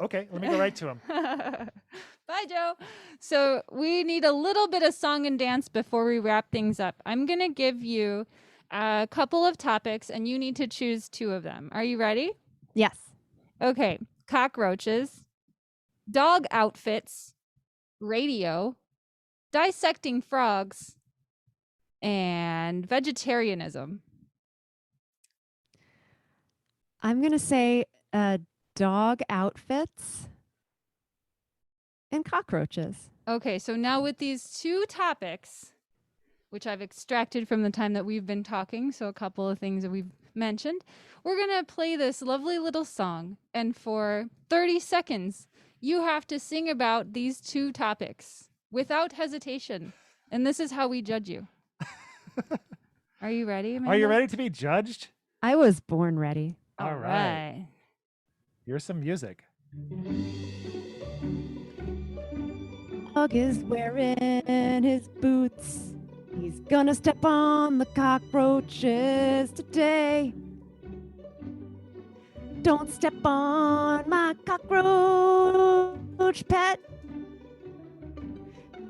Okay, let me go right to him. Bye, Joe. So we need a little bit of song and dance before we wrap things up. I'm going to give you a couple of topics, and you need to choose two of them. Are you ready? Yes. Okay. Cockroaches, dog outfits, radio, dissecting frogs, and vegetarianism. I'm going to say dog outfits and cockroaches. Okay, so now with these two topics, which I've extracted from the time that we've been talking, so a couple of things that we've mentioned, we're going to play this lovely little song. And for 30 seconds, you have to sing about these two topics without hesitation. And this is how we judge you. Are you ready, Amanda? Are you ready to be judged? I was born ready. All right. Here's some music. Dog is wearing his boots. He's gonna step on the cockroaches today. Don't step on my cockroach pet.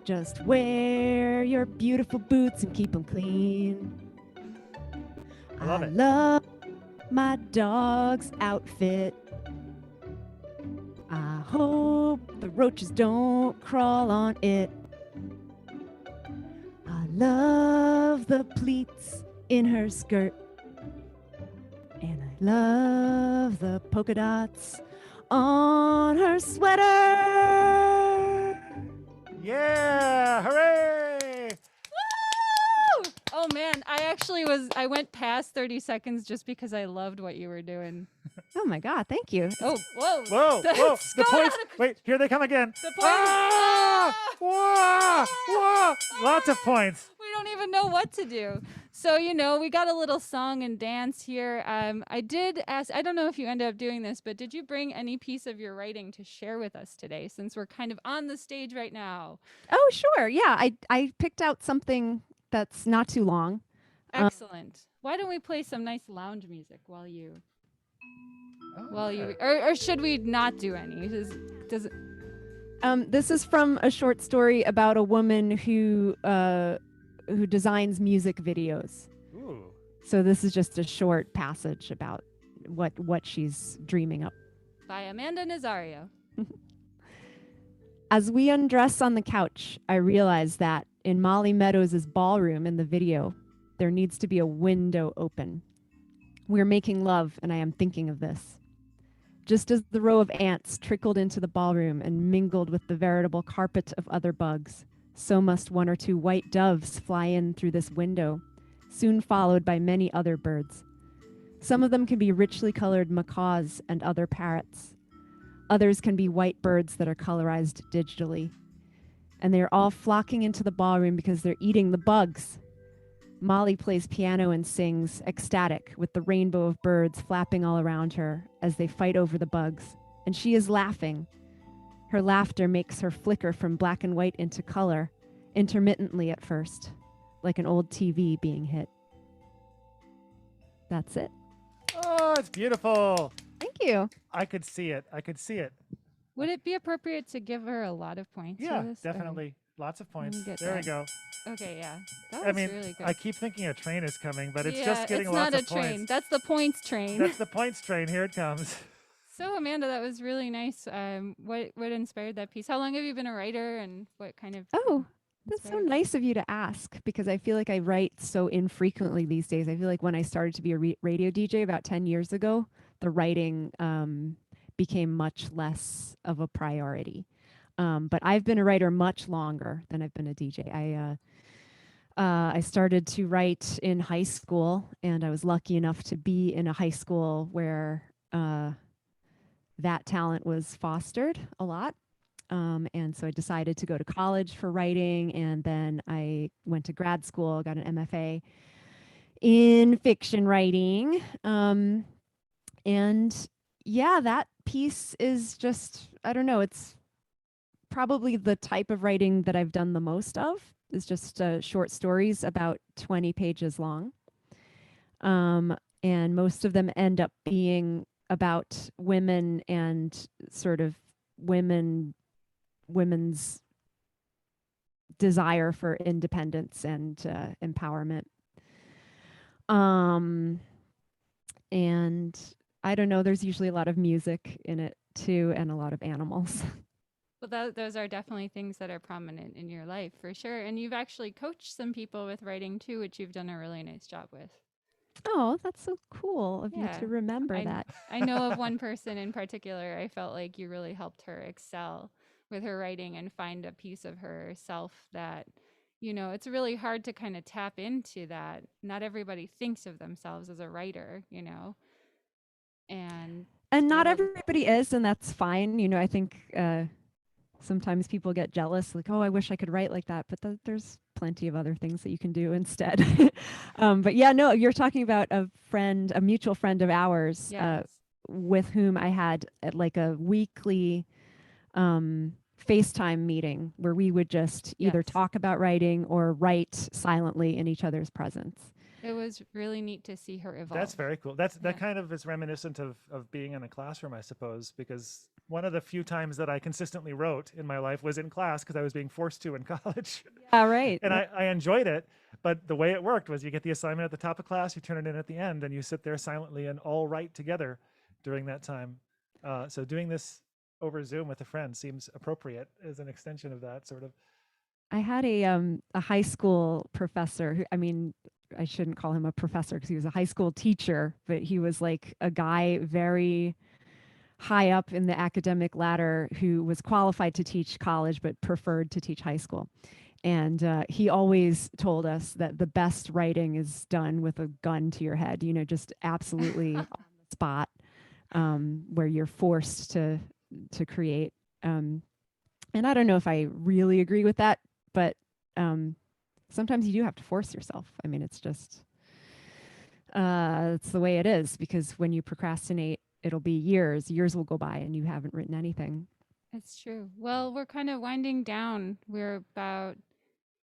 Just wear your beautiful boots and keep them clean. I love it. love my dog's outfit. I hope the roaches don't crawl on it. I love the pleats in her skirt. And I love the polka dots on her sweater. Yeah! Hooray! Woo! Oh man, I went past 30 seconds just because I loved what you were doing. Oh my God, thank you. Oh, whoa. Whoa! That's Whoa! The going points. out of- Wait, here they come again. The points. Ah! Whoa! Whoa! Lots of points. We don't even know what to do. So, we got a little song and dance here. I did ask, I don't know if you ended up doing this, but did you bring any piece of your writing to share with us today since we're kind of on the stage right now? Oh, sure. Yeah, I picked out something that's not too long. Excellent. Why don't we play some nice lounge music while you Okay. or should we not do any? Does it This is from a short story about a woman who designs music videos. Ooh. So this is just a short passage about what she's dreaming up. by Amanda Nazaro. As we undress on the couch, I realize that in Molly Meadows' ballroom in the video, there needs to be a window open. We're making love, and I am thinking of this. Just as the row of ants trickled into the ballroom and mingled with the veritable carpet of other bugs, so must one or two white doves fly in through this window, soon followed by many other birds. Some of them can be richly colored macaws and other parrots. Others can be white birds that are colorized digitally. And they are all flocking into the ballroom because they're eating the bugs. Molly plays piano and sings, ecstatic, with the rainbow of birds flapping all around her as they fight over the bugs. And she is laughing. Her laughter makes her flicker from black and white into color, intermittently at first, like an old TV being hit. That's it. Oh, it's beautiful. Thank you. I could see it. I could see it. Would it be appropriate to give her a lot of points Yeah, for this? or- definitely. Lots of points. get There we that. go. Okay, yeah. That I was mean, really good. I keep thinking a train is coming, but it's yeah, just getting it's lots not of a train. points. That's the points train. That's the points train. Here it comes. So Amanda, that was really nice. What inspired that piece? How long have you been a writer, and what kind of? Oh, that's so inspired that? nice of you to ask, because I feel like I write so infrequently these days. I feel like when I started to be a radio DJ about 10 years ago, the writing became much less of a priority. But I've been a writer much longer than I've been a DJ. I started to write in high school, and I was lucky enough to be in a high school where that talent was fostered a lot. And so I decided to go to college for writing, and then I went to grad school, got an MFA in fiction writing. And yeah, that piece is just, I don't know, it's probably the type of writing that I've done the most of, is just short stories about 20 pages long. And most of them end up being about women and sort of women's desire for independence and empowerment. And I don't know, there's usually a lot of music in it too, and a lot of animals. Well, those are definitely things that are prominent in your life for sure. And you've actually coached some people with writing too, which you've done a really nice job with. Oh, that's so cool of you Yeah, to remember I, that. I know of one person in particular. I felt like you really helped her excel with her writing and find a piece of herself that, it's really hard to kind of tap into that. Not everybody thinks of themselves as a writer, and not able to- everybody is, and that's fine. I think sometimes people get jealous, like, oh, I wish I could write like that, but there's plenty of other things that you can do instead. But yeah, no, you're talking about a mutual friend of ours, yes. with whom I had like a weekly FaceTime meeting where we would just either Yes. talk about writing or write silently in each other's presence. It was really neat to see her evolve. That's very cool. Yeah. That kind of is reminiscent of being in a classroom, I suppose, because one of the few times that I consistently wrote in my life was in class because I was being forced to in college. All right. And I enjoyed it, but the way it worked was you get the assignment at the top of class, you turn it in at the end, and you sit there silently and all write together during that time. So doing this over Zoom with a friend seems appropriate as an extension of that sort of. I had a high school professor who, I mean, I shouldn't call him a professor because he was a high school teacher, but he was like a guy very high up in the academic ladder who was qualified to teach college but preferred to teach high school. And he always told us that the best writing is done with a gun to your head, just absolutely on the spot, where you're forced to create. And I don't know if I really agree with that, but sometimes you do have to force yourself. I mean, it's just, it's the way it is, because when you procrastinate, it'll be years will go by and you haven't written anything. It's true. Well, we're kind of winding down. We're about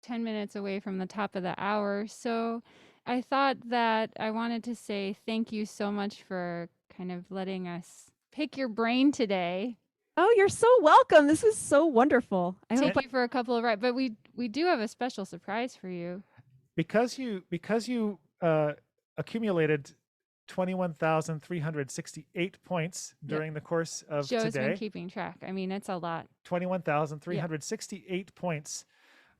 10 minutes away from the top of the hour. So I thought that I wanted to say thank you so much for kind of letting us pick your brain today. Oh, you're so welcome. This is so wonderful. I hope Take you for a couple of rides, but we do have a special surprise for you. Because you accumulated 21,368 points during the course of Joe's today. been keeping track. I mean, it's a lot. 21,368 points.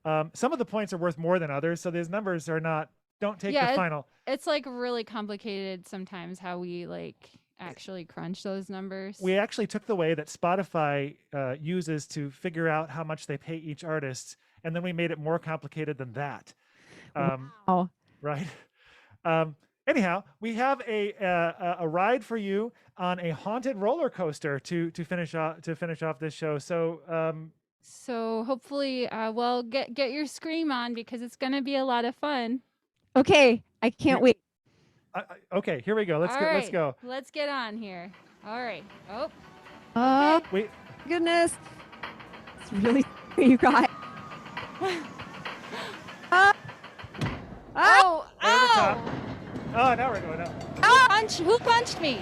Some of the points are worth more than others, so these numbers don't take the final. It's like really complicated sometimes how we actually crunch those numbers. We actually took the way that Spotify uses to figure out how much they pay each artist, and then we made it more complicated than that. wow. Right. Anyhow, we have a ride for you on a haunted roller coaster to finish off this show. So hopefully, well, get your scream on because it's going to be a lot of fun. Okay, I can't wait. Okay, here we go. Let's All go. Let's right, go. Let's get on here. All right. Oh, Oh okay. Wait. goodness, it's really you guys. Oh, Over the top. ow! Oh, now we're going up. Who punched me?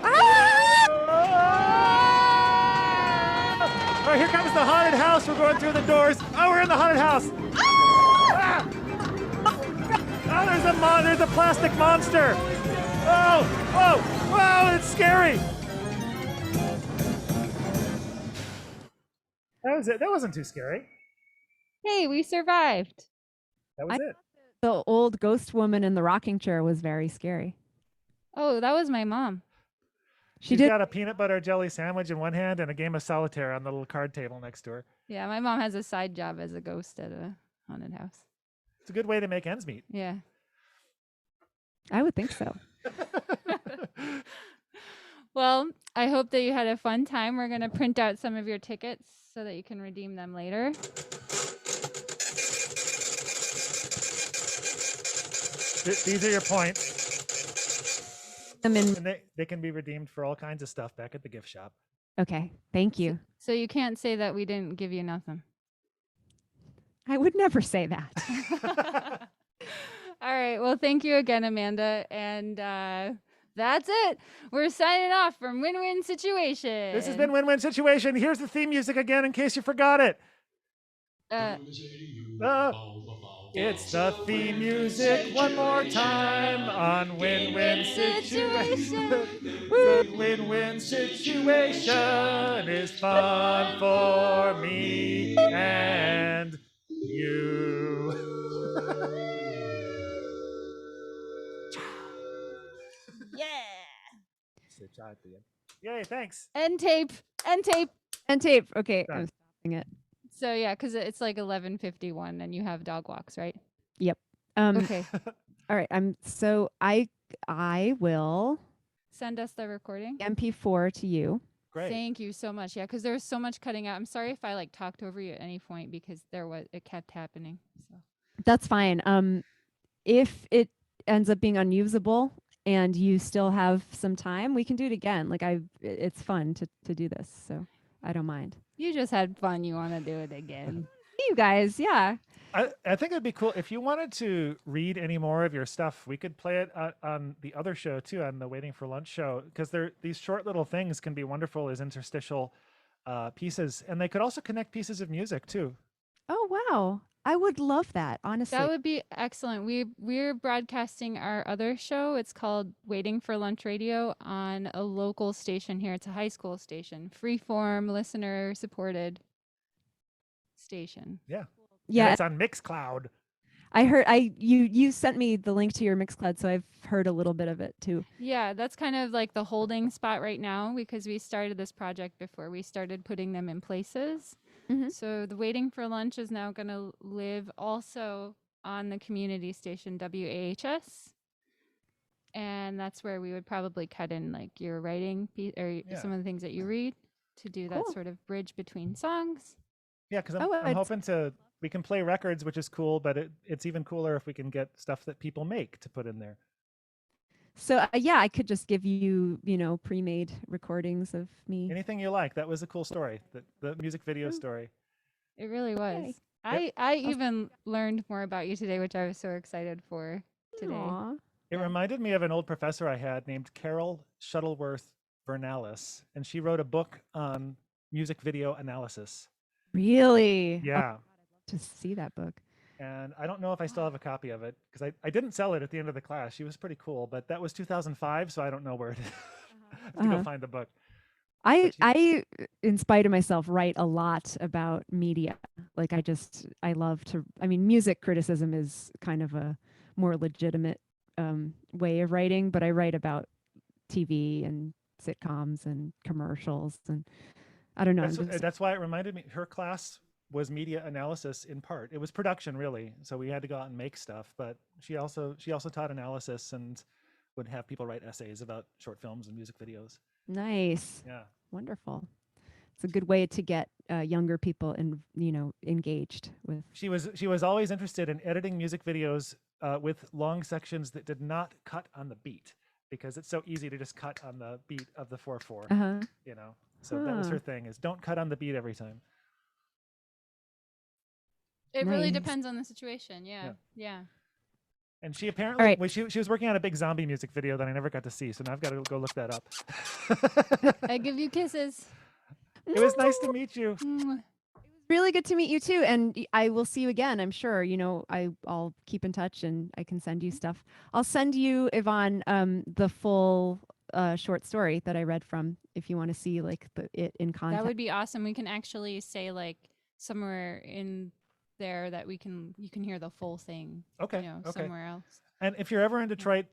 Ah! All right, here comes the haunted house. We're going through the doors. Oh, we're in the haunted house. Ah! Oh, there's a plastic monster. Oh, whoa, it's scary. That was it. That wasn't too scary. Hey, we survived. That was it. The old ghost woman in the rocking chair was very scary. Oh, that was my mom. She She's did. got a peanut butter jelly sandwich in one hand and a game of solitaire on the little card table next to her. Yeah, my mom has a side job as a ghost at a haunted house. It's a good way to make ends meet. Yeah. I would think so. Well, I hope that you had a fun time. We're going to print out some of your tickets so that you can redeem them later. These are your points. I'm in. And they can be redeemed for all kinds of stuff back at the gift shop. Okay, thank you. So you can't say that we didn't give you nothing. I would never say that. All right. Well, thank you again, Amanda. And that's it. We're signing off from Win-Win Situation. This has been Win-Win Situation. Here's the theme music again in case you forgot it. It's the theme music one more time on Win-Win Situation. The Win-Win Situation is fun for me and you. Yeah. Yay, thanks. End tape. End tape. And tape. Okay, Done. I'm stopping it. So yeah, because it's like 11:51 and you have dog walks, right? Yep. Okay. All right. I will Send us the recording. MP4 to you. Great. Thank you so much. Yeah, because there was so much cutting out. I'm sorry if I like talked over you at any point because it kept happening. So That's fine. If it ends up being unusable and you still have some time, we can do it again. Like it's fun to do this, so I don't mind. you just had fun. You want to do it again? You guys, yeah. I think it'd be cool if you wanted to read any more of your stuff. We could play it on the other show too, on the Waiting for Lunch show, because these short little things can be wonderful as interstitial pieces, and they could also connect pieces of music too. Oh wow. I would love that, honestly. That would be excellent. We're broadcasting our other show. It's called Waiting for Lunch Radio on a local station here. It's a high school station, freeform, listener supported station. Yeah. Yeah, And it's on Mixcloud. I heard you sent me the link to your Mixcloud, so I've heard a little bit of it too. Yeah, that's kind of like the holding spot right now because we started this project before we started putting them in places. Mhm. So the Waiting for Lunch is now going to live also on the community station WAHS. And that's where we would probably cut in like your writing or some of the things that you read to do that Cool. sort of bridge between songs. Yeah, because Oh, I'm it's- hoping we can play records, which is cool, but it's even cooler if we can get stuff that people make to put in there. So yeah, I could just give you, pre-made recordings of me. Anything you like. That was a cool story. The music video Oh. story. It really was. Yay. I even learned more about you today, which I was so excited for today. Aw. It reminded me of an old professor I had named Carol Shuttleworth Vernalis, and she wrote a book on music video analysis. Really? Yeah. To see that book. And I don't know if I still have a copy of it because I didn't sell it at the end of the class. She was pretty cool, but that was 2005, so I don't know where it is. I have to go find the book. I in spite of myself write a lot about media. Like I love to, music criticism is kind of a more legitimate way of writing, but I write about TV and sitcoms and commercials, and I don't know. That's why it reminded me. Her class was media analysis in part. It was production really, so we had to go out and make stuff. But she also taught analysis and would have people write essays about short films and music videos. Nice. Yeah. Wonderful. it's a good way to get younger people and engaged with. She was always interested in editing music videos with long sections that did not cut on the beat, because it's so easy to just cut on the beat of the 4/4. Uh-huh. So that was her Huh. thing, is don't cut on the beat every time. It really Nice. depends on the situation. Yeah. And she apparently, right. well, she was working on a big zombie music video that I never got to see, so now I've got to go look that up. I give you kisses. It was nice to meet you. Mwah. Really good to meet you too, and I will see you again. I'm sure. I'll keep in touch, and I can send you stuff. I'll send you, Yvonne, the full short story that I read from, if you want to see like it in context. That would be awesome. We can actually say like somewhere in there that you can hear the full thing. Okay. Okay. Somewhere else. And if you're ever in Detroit,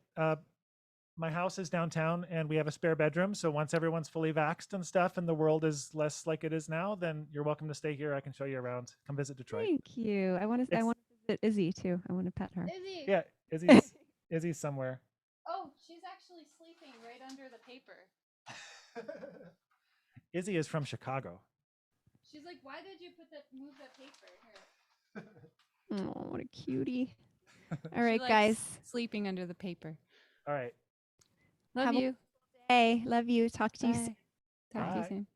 my house is downtown and we have a spare bedroom. So once everyone's fully vaxxed and stuff and the world is less like it is now, then you're welcome to stay here. I can show you around. Come visit Detroit. Thank you. I want to visit Izzy too. I want to pet her. Izzy. Yeah, Izzy's somewhere. Oh, she's actually sleeping right under the paper. Izzy is from Chicago. She's like, why did you move that paper? Here. Oh, what a cutie. All She right, likes guys. sleeping under the paper. All right. Love Have a you. Hey, love you. Talk to you Bye. soon. Talk to you Bye. soon.